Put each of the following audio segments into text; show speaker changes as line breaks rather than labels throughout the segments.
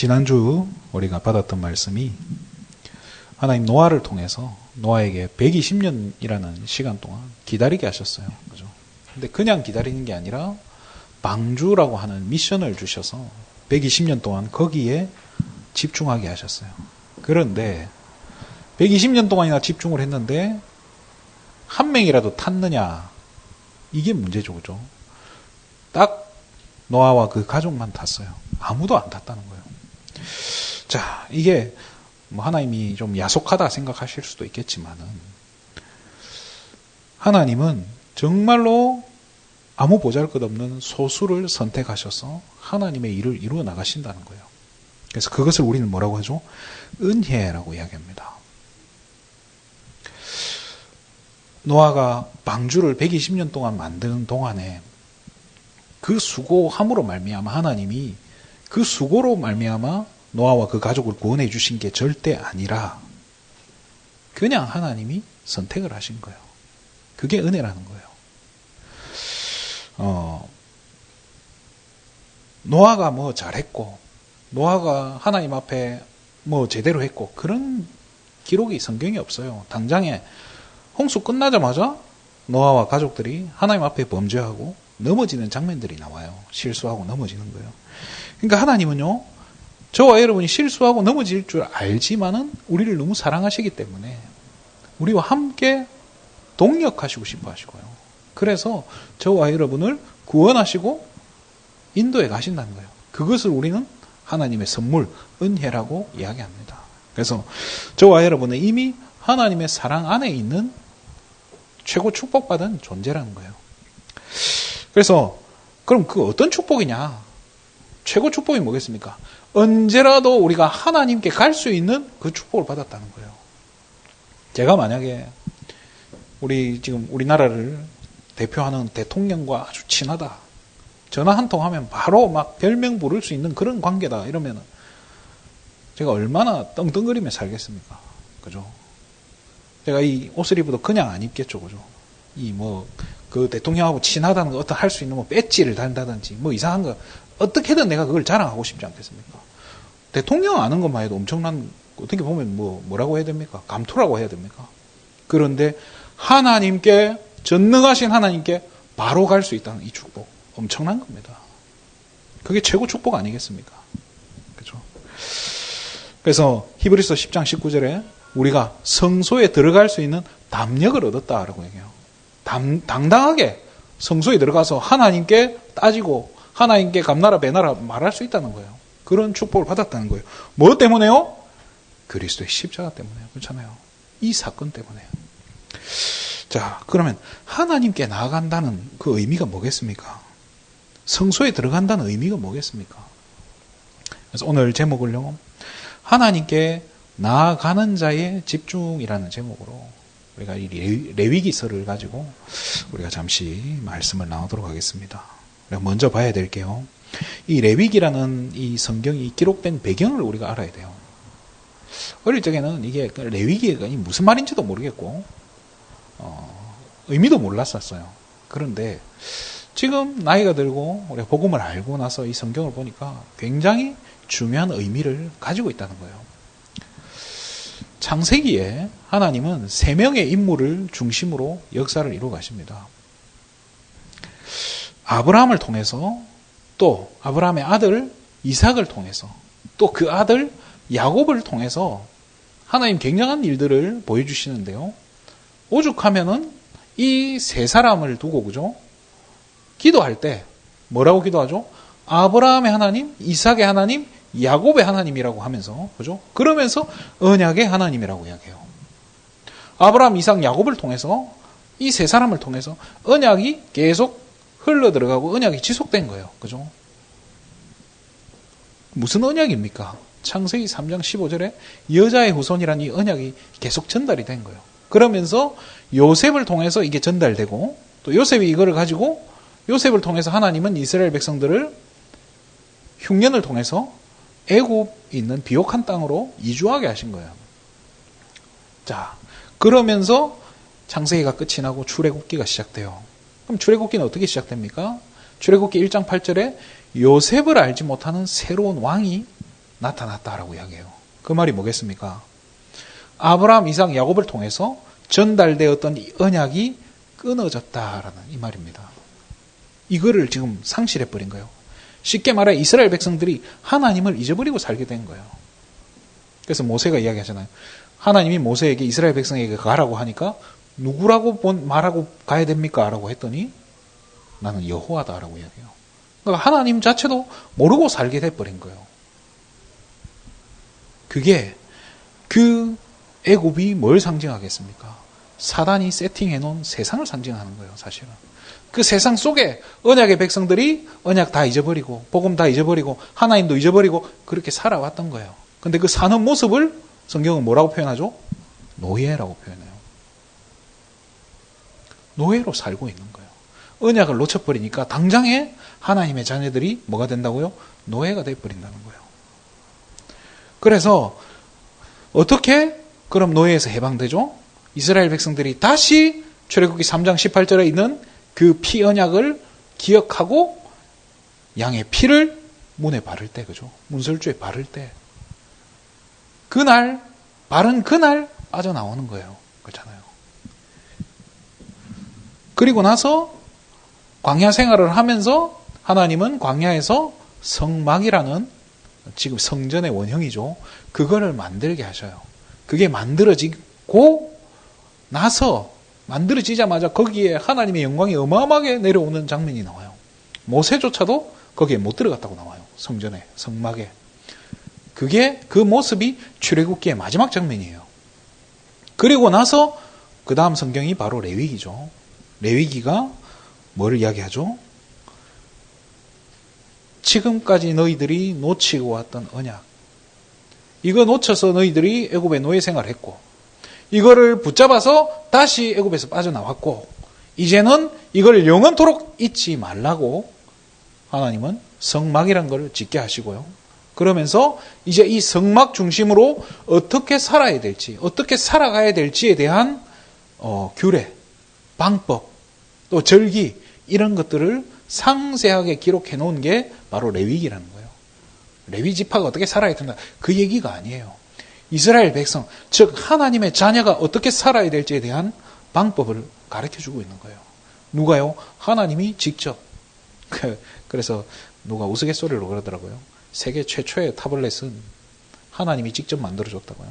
지난주 우리가 받았던 말씀이 하나님 노아를 통해서 노아에게 120년이라는 시간 동안 기다리게 하셨어요. 그죠? 근데 그냥 기다리는 게 아니라 방주라고 하는 미션을 주셔서 120년 동안 거기에 집중하게 하셨어요. 그런데 120년 동안이나 집중을 했는데 한 명이라도 탔느냐? 이게 문제죠. 그죠? 딱 노아와 그 가족만 탔어요. 아무도 안 탔다는 거예요. 자, 이게 뭐 하나님이 좀 야속하다 생각하실 수도 있겠지만은 하나님은 정말로 아무 보잘것없는 소수를 선택하셔서 하나님의 일을 이루어 나가신다는 거예요. 그래서 그것을 우리는 뭐라고 하죠? 은혜라고 이야기합니다. 노아가 방주를 120년 동안 만드는 동안에 그 수고함으로 말미암아 하나님이 그 수고로 말미암아 노아와 그 가족을 구원해 주신 게 절대 아니라 그냥 하나님이 선택을 하신 거예요. 그게 은혜라는 거예요. 노아가 뭐 잘했고 노아가 하나님 앞에 뭐 제대로 했고 그런 기록이 성경에 없어요. 당장에 홍수 끝나자마자 노아와 가족들이 하나님 앞에 범죄하고 넘어지는 장면들이 나와요. 실수하고 넘어지는 거예요. 그러니까 하나님은요, 저와 여러분이 실수하고 넘어질 줄 알지만은 우리를 너무 사랑하시기 때문에 우리와 함께 동력하시고 싶어 하시고요. 그래서 저와 여러분을 구원하시고 인도에 가신다는 거예요. 그것을 우리는 하나님의 선물, 은혜라고 이야기합니다. 그래서 저와 여러분은 이미 하나님의 사랑 안에 있는 최고 축복받은 존재라는 거예요. 그래서 그럼 그 어떤 축복이냐? 최고 축복이 뭐겠습니까? 언제라도 우리가 하나님께 갈 수 있는 그 축복을 받았다는 거예요. 제가 만약에 지금 우리나라를 대표하는 대통령과 아주 친하다. 전화 한 통 하면 바로 막 별명 부를 수 있는 그런 관계다. 이러면 제가 얼마나 떵떵거리며 살겠습니까? 그죠? 제가 이 옷을 입어도 그냥 안 입겠죠. 그죠? 그 대통령하고 친하다는 거 어떤 할 수 있는 배지를 단다든지 이상한 거 어떻게든 내가 그걸 자랑하고 싶지 않겠습니까? 대통령 아는 것만 해도 엄청난, 어떻게 보면 뭐라고 해야 됩니까? 감투라고 해야 됩니까? 그런데 하나님께, 전능하신 하나님께 바로 갈 수 있다는 이 축복. 엄청난 겁니다. 그게 최고 축복 아니겠습니까? 그죠? 그래서 히브리서 10장 19절에 우리가 성소에 들어갈 수 있는 담력을 얻었다라고 얘기해요. 당당하게 성소에 들어가서 하나님께 따지고 하나님께 감나라 배나라 말할 수 있다는 거예요. 그런 축복을 받았다는 거예요. 뭐 때문에요? 그리스도의 십자가 때문에요. 그렇잖아요. 이 사건 때문에요. 자, 그러면 하나님께 나아간다는 그 의미가 뭐겠습니까? 성소에 들어간다는 의미가 뭐겠습니까? 그래서 오늘 제목을요, 하나님께 나아가는 자의 집중이라는 제목으로 우리가 이 레위기서를 가지고 우리가 잠시 말씀을 나누도록 하겠습니다. 우리가 먼저 봐야 될 게요, 이 레위기라는 이 성경이 기록된 배경을 우리가 알아야 돼요. 어릴 적에는 이게 레위기가 무슨 말인지도 모르겠고 의미도 몰랐었어요. 그런데 지금 나이가 들고 우리가 복음을 알고 나서 이 성경을 보니까 굉장히 중요한 의미를 가지고 있다는 거예요. 창세기에 하나님은 3명의 인물을 중심으로 역사를 이루어 가십니다. 아브라함을 통해서, 또 아브라함의 아들 이삭을 통해서, 또 그 아들 야곱을 통해서 하나님 굉장한 일들을 보여주시는데요. 오죽하면은 이 3사람을 두고, 그죠? 기도할 때 뭐라고 기도하죠? 아브라함의 하나님, 이삭의 하나님, 야곱의 하나님이라고 하면서, 그죠? 그러면서 언약의 하나님이라고 이야기해요. 아브라함, 이삭, 야곱을 통해서, 이 3사람을 통해서 언약이 계속 흘러 들어가고 언약이 지속된 거예요. 그죠? 무슨 언약입니까? 창세기 3장 15절에 여자의 후손이라는 이 언약이 계속 전달이 된 거예요. 그러면서 요셉을 통해서 이게 전달되고, 또 요셉이 이거를 가지고 요셉을 통해서 하나님은 이스라엘 백성들을 흉년을 통해서 애굽에 있는 비옥한 땅으로 이주하게 하신 거예요. 자, 그러면서 창세기가 끝이 나고 출애굽기가 시작돼요. 그럼 출애굽기는 어떻게 시작됩니까? 출애굽기 1장 8절에 요셉을 알지 못하는 새로운 왕이 나타났다라고 이야기해요. 그 말이 뭐겠습니까? 아브라함, 이삭, 야곱을 통해서 전달되었던 이 언약이 끊어졌다라는 이 말입니다. 이거를 지금 상실해버린 거예요. 쉽게 말해 이스라엘 백성들이 하나님을 잊어버리고 살게 된 거예요. 그래서 모세가 이야기하잖아요. 하나님이 모세에게 이스라엘 백성에게 가라고 하니까 누구라고 말하고 가야 됩니까? 라고 했더니 나는 여호와다라고 이야기해요. 그러니까 하나님 자체도 모르고 살게 돼버린 거예요. 그게 그 애굽이 뭘 상징하겠습니까? 사단이 세팅해놓은 세상을 상징하는 거예요, 사실은. 그 세상 속에 언약의 백성들이 언약 다 잊어버리고 복음 다 잊어버리고 하나님도 잊어버리고 그렇게 살아왔던 거예요. 근데 그 사는 모습을 성경은 뭐라고 표현하죠? 노예라고 표현해요. 노예로 살고 있는 거예요. 언약을 놓쳐버리니까 당장에 하나님의 자녀들이 뭐가 된다고요? 노예가 돼버린다는 거예요. 그래서 어떻게 그럼 노예에서 해방되죠? 이스라엘 백성들이 다시 출애굽기 3장 18절에 있는 그 피 언약을 기억하고 양의 피를 문에 바를 때, 그죠? 문설주에 바를 때. 그날, 바른 그날 빠져나오는 거예요. 그렇잖아요. 그리고 나서 광야 생활을 하면서 하나님은 광야에서 성막이라는 지금 성전의 원형이죠. 그거를 만들게 하셔요. 그게 만들어지고 나서 만들어지자마자 거기에 하나님의 영광이 어마어마하게 내려오는 장면이 나와요. 모세조차도 거기에 못 들어갔다고 나와요. 성전에, 성막에. 그게 그 모습이 출애굽기의 마지막 장면이에요. 그리고 나서 그 다음 성경이 바로 레위기죠. 레위기가 뭘 이야기하죠? 지금까지 너희들이 놓치고 왔던 언약. 이거 놓쳐서 너희들이 애굽의 노예 생활을 했고 이거를 붙잡아서 다시 애굽에서 빠져나왔고 이제는 이걸 영원토록 잊지 말라고 하나님은 성막이라는 걸 짓게 하시고요. 그러면서 이제 이 성막 중심으로 어떻게 살아야 될지, 어떻게 살아가야 될지에 대한 규례, 방법, 또 절기 이런 것들을 상세하게 기록해 놓은 게 바로 레위기라는 거예요. 레위 지파가 어떻게 살아야 된다. 그 얘기가 아니에요. 이스라엘 백성, 즉 하나님의 자녀가 어떻게 살아야 될지에 대한 방법을 가르쳐주고 있는 거예요. 누가요? 하나님이 직접. 그래서 누가 우스갯소리로 그러더라고요. 세계 최초의 타블렛은 하나님이 직접 만들어줬다고요.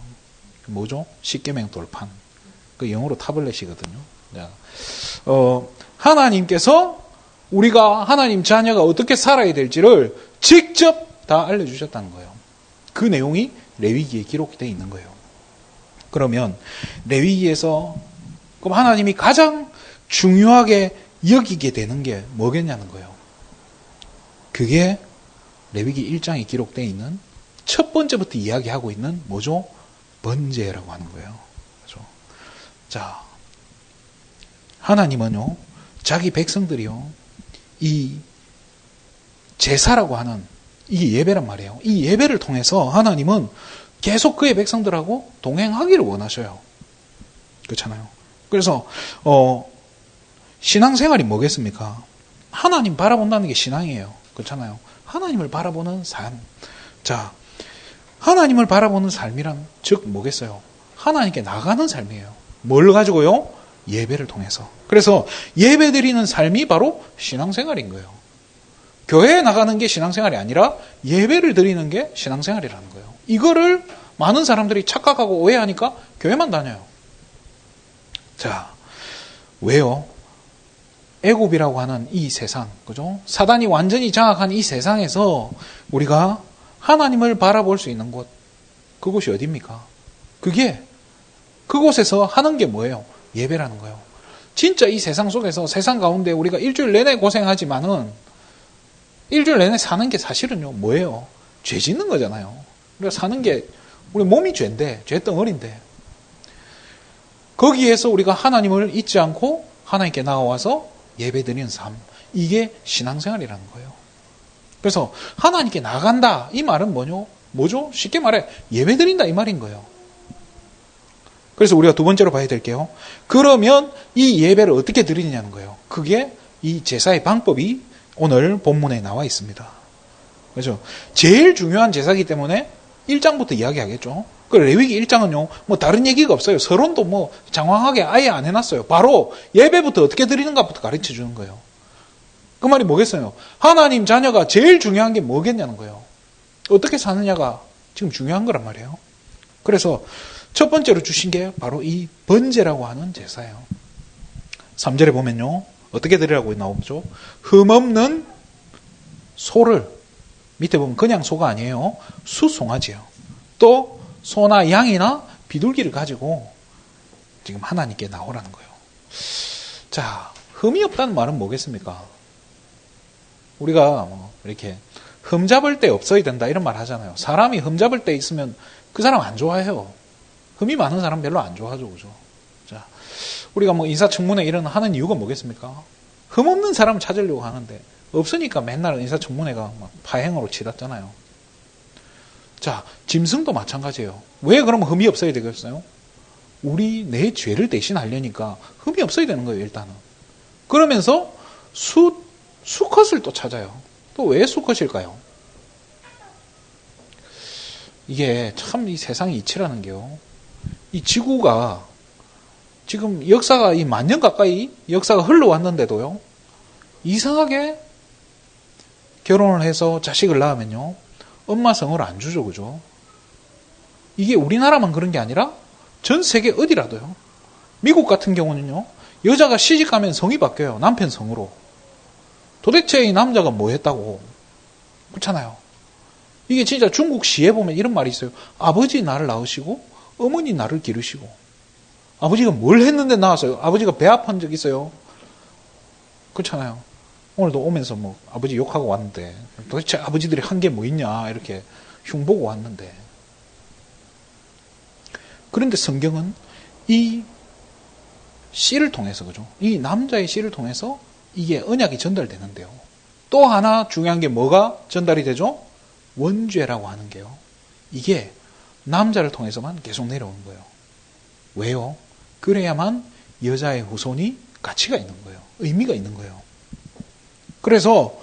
뭐죠? 십계명 돌판. 그 영어로 타블렛이거든요. 하나님께서 우리가 하나님 자녀가 어떻게 살아야 될지를 직접 다 알려주셨다는 거예요. 그 내용이 레위기에 기록이 되어 있는 거예요. 그러면 레위기에서 그럼 하나님이 가장 중요하게 여기게 되는 게 뭐겠냐는 거예요. 그게 레위기 1장에 기록되어 있는 첫 번째부터 이야기하고 있는 뭐죠? 번제라고 하는 거예요. 그렇죠? 자, 하나님은요, 자기 백성들이요, 이 제사라고 하는 이게 예배란 말이에요. 이 예배를 통해서 하나님은 계속 그의 백성들하고 동행하기를 원하셔요. 그렇잖아요. 그래서 신앙생활이 뭐겠습니까? 하나님 바라본다는 게 신앙이에요. 그렇잖아요. 하나님을 바라보는 삶. 자, 하나님을 바라보는 삶이란 즉 뭐겠어요? 하나님께 나가는 삶이에요. 뭘 가지고요? 예배를 통해서. 그래서 예배 드리는 삶이 바로 신앙생활인 거예요. 교회에 나가는 게 신앙생활이 아니라 예배를 드리는 게 신앙생활이라는 거예요. 이거를 많은 사람들이 착각하고 오해하니까 교회만 다녀요. 자, 왜요? 애굽이라고 하는 이 세상, 그죠? 사단이 완전히 장악한 이 세상에서 우리가 하나님을 바라볼 수 있는 곳, 그곳이 어디입니까? 그곳에서 하는 게 뭐예요? 예배라는 거예요. 진짜 이 세상 속에서 세상 가운데 우리가 일주일 내내 고생하지만은 일주일 내내 사는 게 사실은요, 뭐예요? 죄 짓는 거잖아요. 우리가 사는 게, 우리 몸이 죄인데, 죄덩어리인데. 거기에서 우리가 하나님을 잊지 않고 하나님께 나와서 예배 드리는 삶. 이게 신앙생활이라는 거예요. 그래서 하나님께 나간다. 이 말은 뭐죠? 쉽게 말해, 예배 드린다. 이 말인 거예요. 그래서 우리가 두 번째로 봐야 될게요. 그러면 이 예배를 어떻게 드리느냐는 거예요. 그게 이 제사의 방법이 오늘 본문에 나와 있습니다. 그렇죠? 제일 중요한 제사이기 때문에 1장부터 이야기하겠죠. 그 레위기 1장은요, 뭐 다른 얘기가 없어요. 서론도 뭐 장황하게 아예 안 해놨어요. 바로 예배부터 어떻게 드리는가부터 가르쳐 주는 거예요. 그 말이 뭐겠어요? 하나님 자녀가 제일 중요한 게 뭐겠냐는 거예요. 어떻게 사느냐가 지금 중요한 거란 말이에요. 그래서 첫 번째로 주신 게 바로 이 번제라고 하는 제사예요. 3절에 보면요, 어떻게 드리라고 나오죠? 흠없는 소를, 밑에 보면 그냥 소가 아니에요. 수송아지예요. 또 소나 양이나 비둘기를 가지고 지금 하나님께 나오라는 거예요. 자, 흠이 없다는 말은 뭐겠습니까? 우리가 뭐 이렇게 흠 잡을 때 없어야 된다 이런 말 하잖아요. 사람이 흠 잡을 때 있으면 그 사람 안 좋아해요. 흠이 많은 사람 별로 안 좋아하죠, 그죠? 자, 우리가 뭐 인사청문회 이런 하는 이유가 뭐겠습니까? 흠 없는 사람을 찾으려고 하는데 없으니까 맨날 인사청문회가 막 파행으로 치닫잖아요. 자, 짐승도 마찬가지예요. 왜 그러면 흠이 없어야 되겠어요? 우리 내 죄를 대신하려니까 흠이 없어야 되는 거예요, 일단은. 그러면서 수컷을 또 찾아요. 또 왜 수컷일까요? 이게 참 이 세상의 이치라는 게요. 이 지구가 지금 역사가 이 10,000년 가까이 역사가 흘러왔는데도요, 이상하게 결혼을 해서 자식을 낳으면요, 엄마 성을 안 주죠, 그죠? 이게 우리나라만 그런 게 아니라 전 세계 어디라도요. 미국 같은 경우는요, 여자가 시집가면 성이 바뀌어요. 남편 성으로. 도대체 이 남자가 뭐 했다고. 그렇잖아요. 이게 진짜 중국 시에 보면 이런 말이 있어요. 아버지 나를 낳으시고 어머니 나를 기르시고. 아버지가 뭘 했는데 낳았어요? 아버지가 배 아픈 적 있어요? 그렇잖아요. 오늘도 오면서 뭐 아버지 욕하고 왔는데 도대체 아버지들이 한 게 뭐 있냐 이렇게 흉보고 왔는데, 그런데 성경은 이 씨를 통해서, 그죠? 이 남자의 씨를 통해서 이게 언약이 전달되는데요. 또 하나 중요한 게 뭐가 전달이 되죠? 원죄라고 하는 게요. 이게 남자를 통해서만 계속 내려오는 거예요. 왜요? 그래야만 여자의 후손이 가치가 있는 거예요. 의미가 있는 거예요. 그래서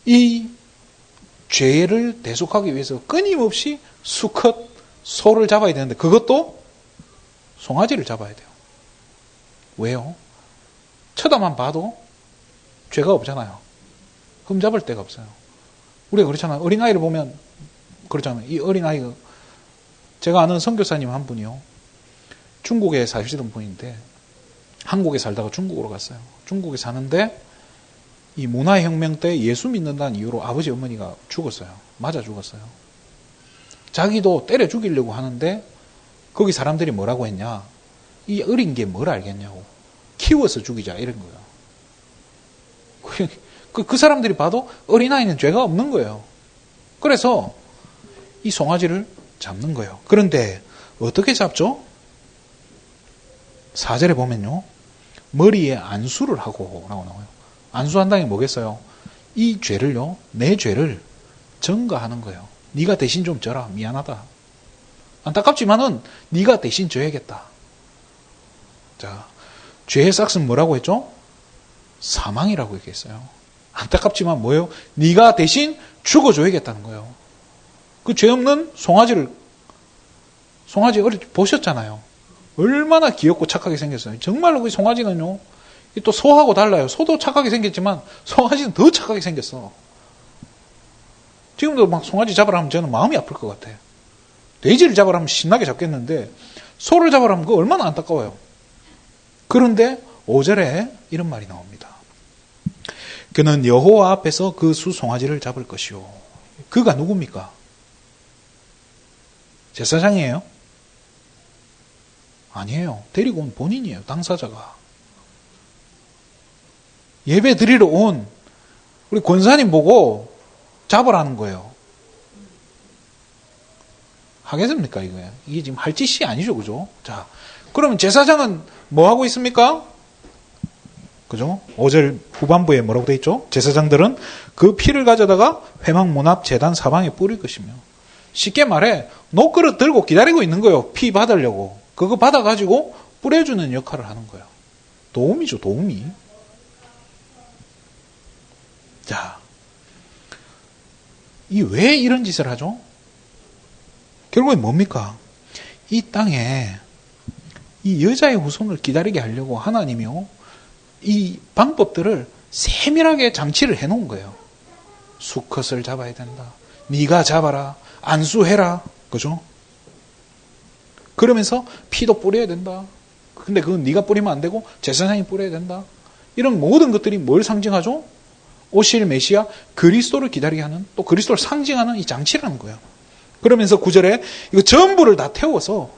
이 죄를 대속하기 위해서 끊임없이 수컷 소를 잡아야 되는데 그것도 송아지를 잡아야 돼요. 왜요? 쳐다만 봐도 죄가 없잖아요. 흠 잡을 데가 없어요. 우리가 그렇잖아요. 어린아이를 보면 그렇잖아요. 이 어린아이가, 제가 아는 선교사님 한 분이요, 중국에 사시던 분인데 한국에 살다가 중국으로 갔어요. 중국에 사는데 이 문화혁명 때 예수 믿는다는 이유로 아버지 어머니가 죽었어요. 맞아 죽었어요. 자기도 때려 죽이려고 하는데 거기 사람들이 뭐라고 했냐, 이 어린 게 뭘 알겠냐고, 키워서 죽이자 이런 거예요. 그 사람들이 봐도 어린아이는 죄가 없는 거예요. 그래서 이 송아지를 잡는 거예요. 그런데 어떻게 잡죠? 4절에 보면요, 머리에 안수를 하고 라고 나와요. 안수한다는 게 뭐겠어요? 이 죄를요, 내 죄를 전가하는 거예요. 네가 대신 좀 져라. 미안하다. 안타깝지만은 네가 대신 져야겠다. 자, 죄의 싹은 뭐라고 했죠? 사망이라고 얘기했어요. 안타깝지만 뭐예요? 네가 대신 죽어줘야겠다는 거예요. 그 죄 없는 송아지 보셨잖아요. 얼마나 귀엽고 착하게 생겼어요. 정말로 그 송아지는요, 또 소하고 달라요. 소도 착하게 생겼지만 송아지는 더 착하게 생겼어. 지금도 막 송아지 잡으라 하면 저는 마음이 아플 것 같아요. 돼지를 잡으라 하면 신나게 잡겠는데 소를 잡으라 하면 그거 얼마나 안타까워요. 그런데 5절에 이런 말이 나옵니다. 그는 여호와 앞에서 그 수송아지를 잡을 것이요. 그가 누굽니까? 제사장이에요? 아니에요. 데리고 온 본인이에요. 당사자가. 예배 드리러 온 우리 권사님 보고 잡으라는 거예요. 하겠습니까, 이거? 이게 지금 할 짓이 아니죠, 그죠? 자, 그러면 제사장은 뭐 하고 있습니까? 그죠? 5절 후반부에 뭐라고 돼 있죠? 제사장들은 그 피를 가져다가 회막 문 앞 제단 사방에 뿌릴 것이며, 쉽게 말해 녹그릇 들고 기다리고 있는 거예요. 피 받으려고. 그거 받아가지고 뿌려주는 역할을 하는 거예요. 도움이죠, 도움이. 자, 이 왜 이런 짓을 하죠? 결국엔 뭡니까? 이 땅에 이 여자의 후손을 기다리게 하려고 하나님이요, 이 방법들을 세밀하게 장치를 해놓은 거예요. 수컷을 잡아야 된다. 네가 잡아라. 안수해라. 그죠? 그러면서 피도 뿌려야 된다. 근데 그건 네가 뿌리면 안 되고 제사장이 뿌려야 된다. 이런 모든 것들이 뭘 상징하죠? 오실 메시아 그리스도를 기다리게 하는, 또 그리스도를 상징하는 이 장치라는 거예요. 그러면서 9절에 이거 전부를 다 태워서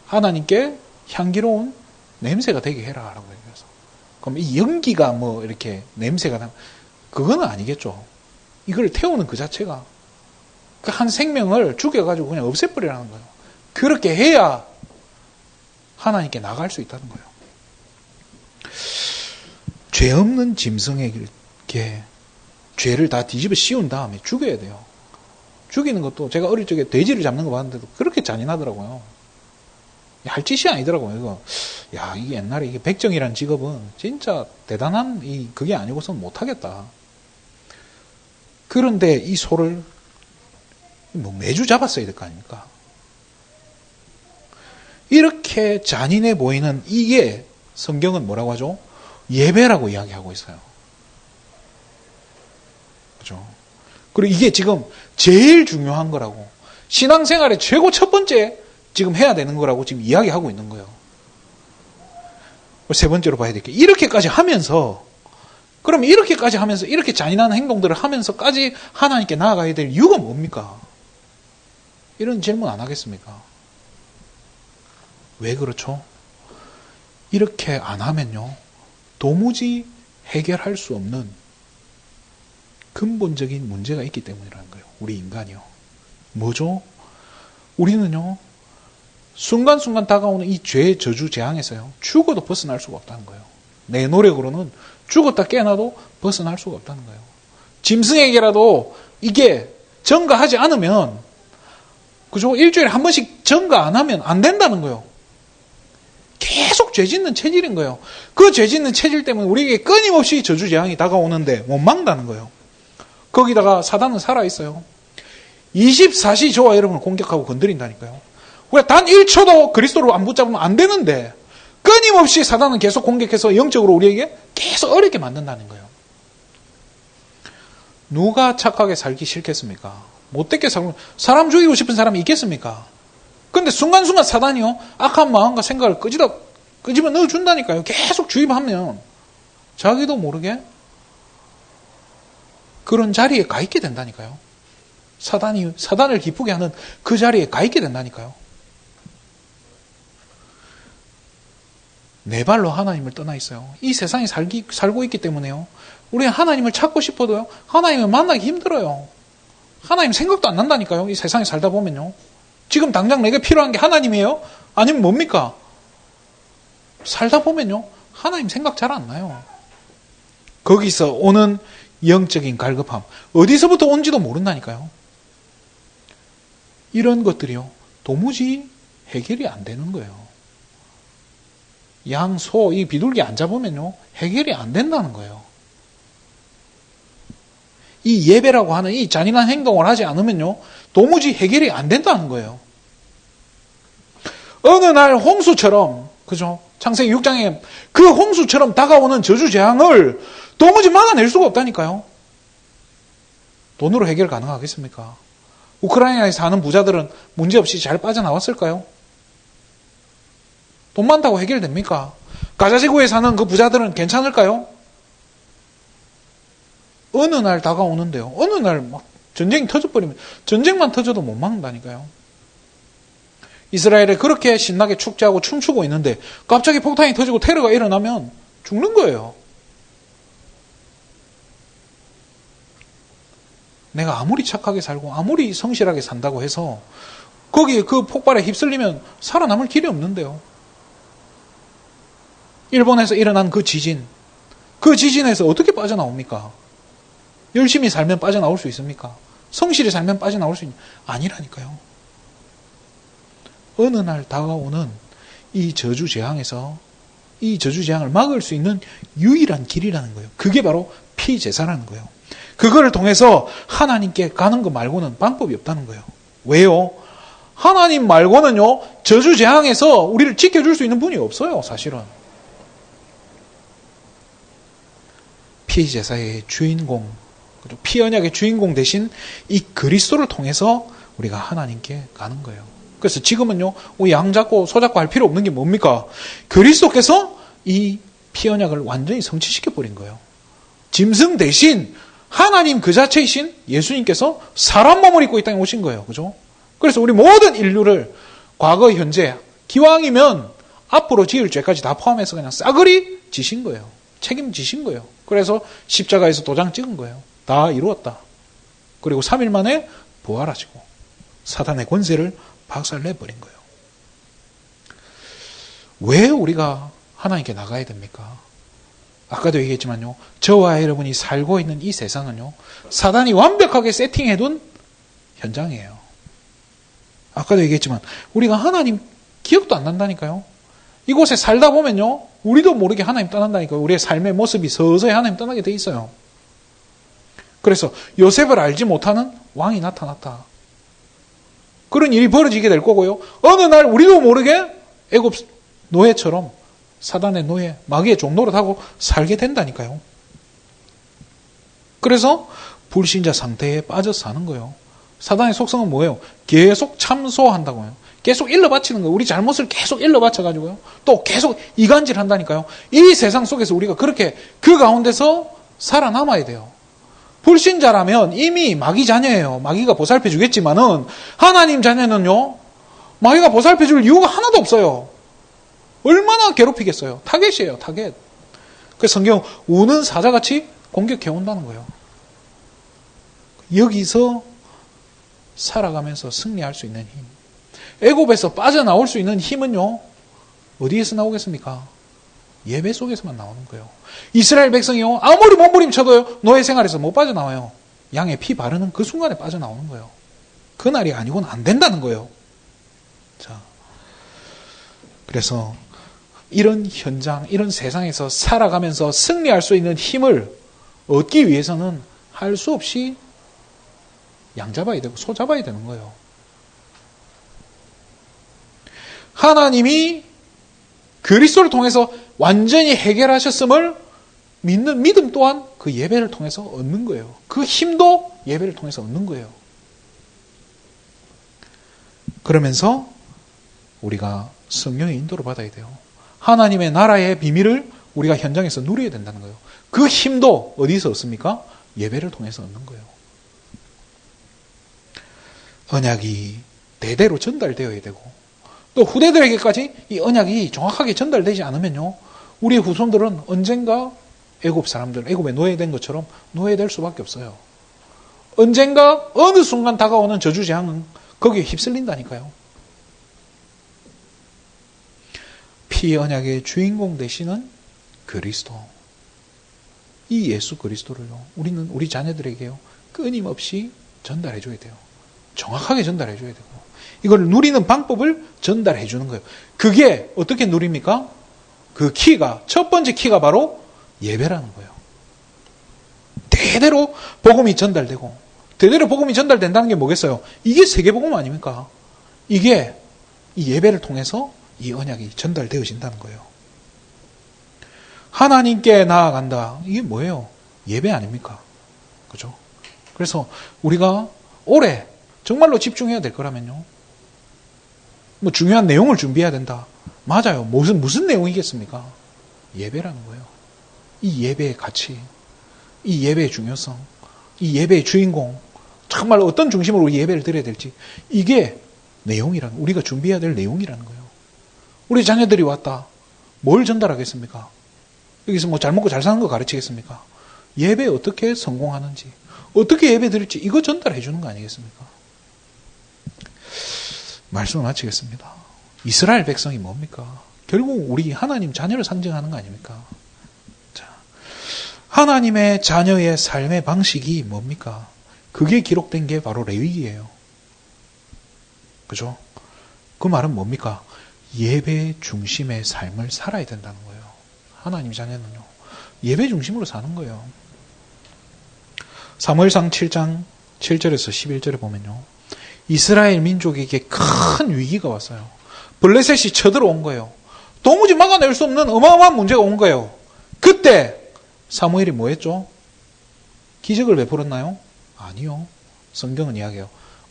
하나님께 향기로운 냄새가 되게 해라 라고 얘기해서. 그럼 이 연기가 뭐 이렇게 냄새가 나면 그거는 아니겠죠. 이걸 태우는 그 자체가 그 한 생명을 죽여가지고 그냥 없애버리라는 거예요. 그렇게 해야 하나님께 나갈 수 있다는 거예요. 죄 없는 짐승에게 죄를 다 뒤집어 씌운 다음에 죽여야 돼요. 죽이는 것도 제가 어릴 적에 돼지를 잡는 거 봤는데도 그렇게 잔인하더라고요. 할 짓이 아니더라고요. 이거. 야, 이게 옛날에 이게 백정이라는 직업은 진짜 대단한 그게 아니고서는 못하겠다. 그런데 이 소를 뭐 매주 잡았어야 될 거 아닙니까? 이렇게 잔인해 보이는 이게 성경은 뭐라고 하죠? 예배라고 이야기하고 있어요. 그죠? 그리고 이게 지금 제일 중요한 거라고. 신앙생활의 최고 첫 번째 지금 해야 되는 거라고 지금 이야기하고 있는 거예요. 세 번째로 봐야 될 게, 이렇게까지 하면서, 그럼 이렇게까지 하면서, 이렇게 잔인한 행동들을 하면서까지 하나님께 나아가야 될 이유가 뭡니까? 이런 질문 안 하겠습니까? 왜 그렇죠? 이렇게 안 하면요, 도무지 해결할 수 없는 근본적인 문제가 있기 때문이라는 거예요. 우리 인간이요. 뭐죠? 우리는요, 순간순간 다가오는 이 죄의 저주 재앙에서요, 죽어도 벗어날 수가 없다는 거예요. 내 노력으로는 죽었다 깨어나도 벗어날 수가 없다는 거예요. 짐승에게라도 이게 전가하지 않으면, 그죠? 일주일에 한 번씩 전가 안 하면 안 된다는 거예요. 계속 죄 짓는 체질인 거예요. 그 죄 짓는 체질 때문에 우리에게 끊임없이 저주 재앙이 다가오는데 못 막는다는 거예요. 거기다가 사단은 살아있어요. 24시 저와 여러분을 공격하고 건드린다니까요. 우리가 단 1초도 그리스도로 안 붙잡으면 안 되는데 끊임없이 사단은 계속 공격해서 영적으로 우리에게 계속 어렵게 만든다는 거예요. 누가 착하게 살기 싫겠습니까? 못되게 살고 사람 죽이고 싶은 사람이 있겠습니까? 근데 순간순간 사단이요, 악한 마음과 생각을 끄집어 넣어준다니까요. 계속 주입하면 자기도 모르게 그런 자리에 가 있게 된다니까요. 사단을 기쁘게 하는 그 자리에 가 있게 된다니까요. 내 발로 하나님을 떠나 있어요. 이 세상에 살고 있기 때문에요, 우리는 하나님을 찾고 싶어도요, 하나님을 만나기 힘들어요. 하나님 생각도 안 난다니까요. 이 세상에 살다 보면요. 지금 당장 내게 필요한 게 하나님이에요? 아니면 뭡니까? 살다 보면요, 하나님 생각 잘 안 나요. 거기서 오는 영적인 갈급함, 어디서부터 온지도 모른다니까요. 이런 것들이요, 도무지 해결이 안 되는 거예요. 양, 소, 이 비둘기 안 잡으면요, 해결이 안 된다는 거예요. 이 예배라고 하는 이 잔인한 행동을 하지 않으면요, 도무지 해결이 안 된다는 거예요. 어느 날 홍수처럼, 그죠? 창세기 6장에 그 홍수처럼 다가오는 저주 재앙을 도무지 막아낼 수가 없다니까요. 돈으로 해결 가능하겠습니까? 우크라이나에 사는 부자들은 문제없이 잘 빠져나왔을까요? 돈 많다고 해결됩니까? 가자지구에 사는 그 부자들은 괜찮을까요? 어느 날 다가오는데요, 어느 날 막 전쟁이 터져버리면, 전쟁만 터져도 못 막는다니까요. 이스라엘에 그렇게 신나게 축제하고 춤추고 있는데 갑자기 폭탄이 터지고 테러가 일어나면 죽는 거예요. 내가 아무리 착하게 살고 아무리 성실하게 산다고 해서 거기에 그 폭발에 휩쓸리면 살아남을 길이 없는데요. 일본에서 일어난 그 지진에서 어떻게 빠져나옵니까? 열심히 살면 빠져나올 수 있습니까? 성실히 살면 빠져나올 수 아니라니까요. 어느 날 다가오는 이 저주 재앙에서 이 저주 재앙을 막을 수 있는 유일한 길이라는 거예요. 그게 바로 피제사라는 거예요. 그거를 통해서 하나님께 가는 것 말고는 방법이 없다는 거예요. 왜요? 하나님 말고는요, 저주재앙에서 우리를 지켜줄 수 있는 분이 없어요, 사실은. 피제사의 주인공, 피언약의 주인공 대신 이 그리스도를 통해서 우리가 하나님께 가는 거예요. 그래서 지금은요, 양 잡고 소 잡고 할 필요 없는 게 뭡니까? 그리스도께서 이 피언약을 완전히 성취시켜 버린 거예요. 짐승 대신 하나님 그 자체이신 예수님께서 사람 몸을 입고 이 땅에 오신 거예요. 그죠? 그래서 우리 모든 인류를 과거, 현재, 기왕이면 앞으로 지을 죄까지 다 포함해서 그냥 싸그리 지신 거예요. 책임지신 거예요. 그래서 십자가에서 도장 찍은 거예요. 다 이루었다. 그리고 3일 만에 부활하시고 사단의 권세를 박살내버린 거예요. 왜 우리가 하나님께 나가야 됩니까? 아까도 얘기했지만요. 저와 여러분이 살고 있는 이 세상은요. 사단이 완벽하게 세팅해둔 현장이에요. 아까도 얘기했지만 우리가 하나님 기억도 안 난다니까요. 이곳에 살다 보면요. 우리도 모르게 하나님 떠난다니까요. 우리의 삶의 모습이 서서히 하나님 떠나게 돼 있어요. 그래서 요셉을 알지 못하는 왕이 나타났다. 그런 일이 벌어지게 될 거고요. 어느 날 우리도 모르게 애굽 노예처럼 사단의 노예, 마귀의 종노릇하고 살게 된다니까요. 그래서 불신자 상태에 빠져 사는 거예요. 사단의 속성은 뭐예요? 계속 참소한다고요. 계속 일러 바치는 거예요. 우리 잘못을 계속 일러 바쳐가지고요. 또 계속 이간질 한다니까요. 이 세상 속에서 우리가 그렇게 그 가운데서 살아남아야 돼요. 불신자라면 이미 마귀 자녀예요. 마귀가 보살펴 주겠지만은 하나님 자녀는요. 마귀가 보살펴 줄 이유가 하나도 없어요. 얼마나 괴롭히겠어요. 타겟이에요. 타겟. 그래서 성경 우는 사자같이 공격해 온다는 거예요. 여기서 살아가면서 승리할 수 있는 힘. 애굽에서 빠져나올 수 있는 힘은요. 어디에서 나오겠습니까? 예배 속에서만 나오는 거예요. 이스라엘 백성이요. 아무리 몸부림쳐도요. 노예 생활에서 못 빠져나와요. 양의 피 바르는 그 순간에 빠져나오는 거예요. 그날이 아니고는 안 된다는 거예요. 자, 그래서 이런 현장, 이런 세상에서 살아가면서 승리할 수 있는 힘을 얻기 위해서는 할 수 없이 양 잡아야 되고 소 잡아야 되는 거예요. 하나님이 그리스도를 통해서 완전히 해결하셨음을 믿는 믿음 또한 그 예배를 통해서 얻는 거예요. 그 힘도 예배를 통해서 얻는 거예요. 그러면서 우리가 성령의 인도를 받아야 돼요. 하나님의 나라의 비밀을 우리가 현장에서 누려야 된다는 거예요. 그 힘도 어디서 얻습니까? 예배를 통해서 얻는 거예요. 언약이 대대로 전달되어야 되고 또 후대들에게까지 이 언약이 정확하게 전달되지 않으면요. 우리의 후손들은 언젠가 애굽 사람들, 애굽에 노예된 것처럼 노예될 수밖에 없어요. 언젠가 어느 순간 다가오는 저주재앙은 거기에 휩쓸린다니까요. 피 언약의 주인공 되시는 그리스도. 이 예수 그리스도를요. 우리는 우리 자녀들에게요. 끊임없이 전달해 줘야 돼요. 정확하게 전달해 줘야 되고 이걸 누리는 방법을 전달해 주는 거예요. 그게 어떻게 누립니까? 그 키가 첫 번째 키가 바로 예배라는 거예요. 대대로 복음이 전달되고 대대로 복음이 전달된다는 게 뭐겠어요? 이게 세계복음 아닙니까? 이게 이 예배를 통해서 이 언약이 전달되어진다는 거예요. 하나님께 나아간다. 이게 뭐예요? 예배 아닙니까? 그죠? 그래서 우리가 올해 정말로 집중해야 될 거라면요. 뭐 중요한 내용을 준비해야 된다. 맞아요. 무슨 내용이겠습니까? 예배라는 거예요. 이 예배의 가치, 이 예배의 중요성, 이 예배의 주인공, 정말 어떤 중심으로 예배를 드려야 될지 이게 내용이라는 우리가 준비해야 될 내용이라는 거예요. 우리 자녀들이 왔다. 뭘 전달하겠습니까? 여기서 뭐 잘 먹고 잘 사는 거 가르치겠습니까? 예배 어떻게 성공하는지, 어떻게 예배 드릴지 이거 전달해 주는 거 아니겠습니까? 말씀을 마치겠습니다. 이스라엘 백성이 뭡니까? 결국 우리 하나님 자녀를 상징하는 거 아닙니까? 자, 하나님의 자녀의 삶의 방식이 뭡니까? 그게 기록된 게 바로 레위기예요. 그죠? 그 말은 뭡니까? 예배 중심의 삶을 살아야 된다는 거예요. 하나님 자녀는요. 예배 중심으로 사는 거예요. 사무엘상 7장 7절에서 11절에 보면요. 이스라엘 민족에게 큰 위기가 왔어요. 블레셋이 쳐들어온 거예요. 도무지 막아낼 수 없는 어마어마한 문제가 온 거예요. 그때 사무엘이 뭐 했죠? 기적을 베풀었나요? 아니요. 성경은 이야기해요.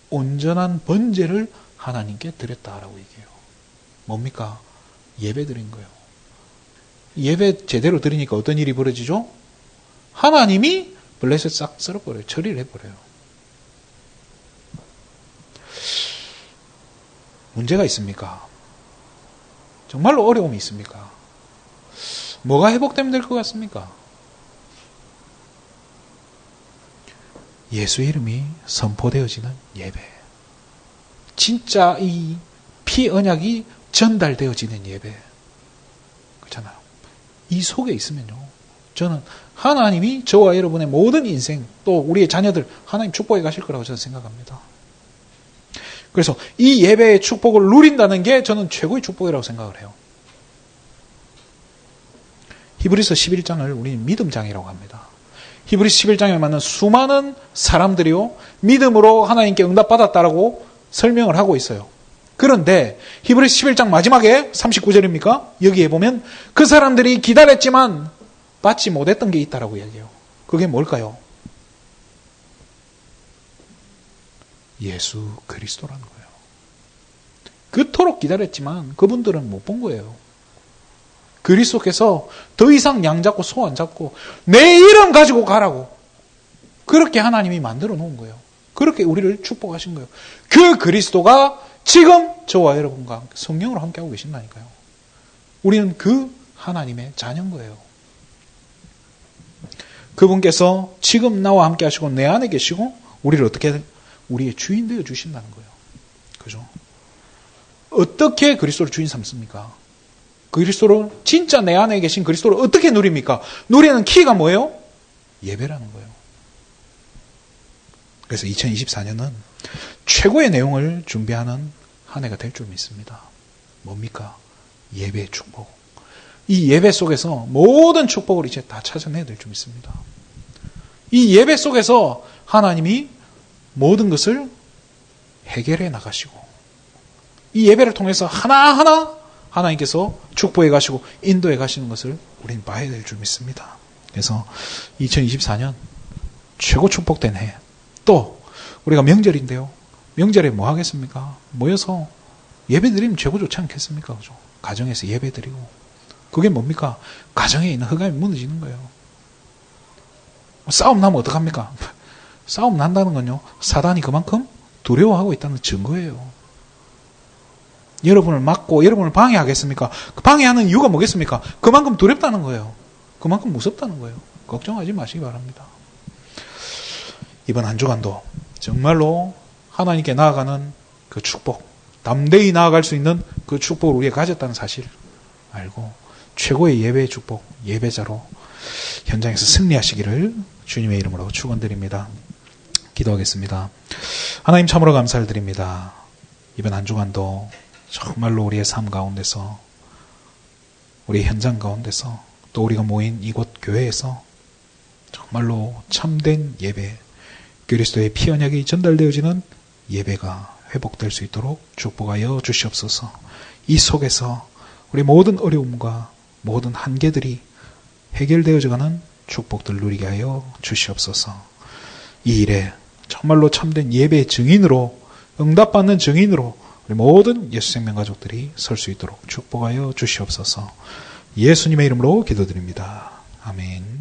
온전한 번제를 하나님께 드렸다라고 얘기해요. 뭡니까? 예배 드린 거예요. 예배 제대로 드리니까 어떤 일이 벌어지죠? 하나님이 블레셋 싹 썰어버려요. 처리를 해버려요. 문제가 있습니까? 정말로 어려움이 있습니까? 뭐가 회복되면 될 것 같습니까? 예수 이름이 선포되어지는 예배. 진짜 이 피 언약이 전달되어지는 예배. 그렇잖아요. 이 속에 있으면요. 저는 하나님이 저와 여러분의 모든 인생, 또 우리의 자녀들 하나님 축복해 가실 거라고 저는 생각합니다. 그래서 이 예배의 축복을 누린다는 게 저는 최고의 축복이라고 생각을 해요. 히브리서 11장을 우리는 믿음장이라고 합니다. 히브리서 11장에 맞는 수많은 사람들이요, 믿음으로 하나님께 응답받았다라고 설명을 하고 있어요. 그런데 히브리서 11장 마지막에 39절입니까? 여기에 보면 그 사람들이 기다렸지만 받지 못했던 게 있다라고 이야기해요. 그게 뭘까요? 예수 그리스도라는 거예요. 그토록 기다렸지만 그분들은 못 본 거예요. 그리스도께서 더 이상 양 잡고 소 안 잡고 내 이름 가지고 가라고 그렇게 하나님이 만들어 놓은 거예요. 그렇게 우리를 축복하신 거예요. 그 그리스도가 지금 저와 여러분과 성령으로 함께하고 계신다니까요. 우리는 그 하나님의 자녀인 거예요. 그분께서 지금 나와 함께 하시고 내 안에 계시고 우리를 어떻게 우리의 주인 되어 주신다는 거예요. 그죠? 어떻게 그리스도를 주인 삼습니까? 그리스도를 진짜 내 안에 계신 그리스도를 어떻게 누립니까? 누리는 키가 뭐예요? 예배라는 거예요. 그래서 2024년은 최고의 내용을 준비하는 한 해가 될 줄 믿습니다. 뭡니까? 예배의 축복. 이 예배 속에서 모든 축복을 이제 다 찾아내야 될 줄 믿습니다. 이 예배 속에서 하나님이 모든 것을 해결해 나가시고 이 예배를 통해서 하나하나 하나님께서 축복해 가시고 인도해 가시는 것을 우리는 봐야 될 줄 믿습니다. 그래서 2024년 최고 축복된 해. 또 우리가 명절인데요. 명절에 뭐 하겠습니까? 모여서 예배 드리면 최고 좋지 않겠습니까? 그죠? 가정에서 예배 드리고. 그게 뭡니까? 가정에 있는 흑암이 무너지는 거예요. 싸움 나면 어떡합니까? 싸움 난다는 건요. 사단이 그만큼 두려워하고 있다는 증거예요. 여러분을 막고 여러분을 방해하겠습니까? 방해하는 이유가 뭐겠습니까? 그만큼 두렵다는 거예요. 그만큼 무섭다는 거예요. 걱정하지 마시기 바랍니다. 이번 한 주간도 정말로 하나님께 나아가는 그 축복, 담대히 나아갈 수 있는 그 축복을 우리가 가졌다는 사실 알고 최고의 예배의 축복, 예배자로 현장에서 승리하시기를 주님의 이름으로 축원드립니다. 기도하겠습니다. 하나님 참으로 감사를 드립니다. 이번 한 주간도 정말로 우리의 삶 가운데서 우리의 현장 가운데서 또 우리가 모인 이곳 교회에서 정말로 참된 예배, 그리스도의 피 언약이 전달되어지는 예배가 회복될 수 있도록 축복하여 주시옵소서. 이 속에서 우리 모든 어려움과 모든 한계들이 해결되어져가는 축복들 누리게 하여 주시옵소서. 이 일에 정말로 참된 예배의 증인으로 응답받는 증인으로 우리 모든 예수생명 가족들이 설 수 있도록 축복하여 주시옵소서. 예수님의 이름으로 기도드립니다. 아멘.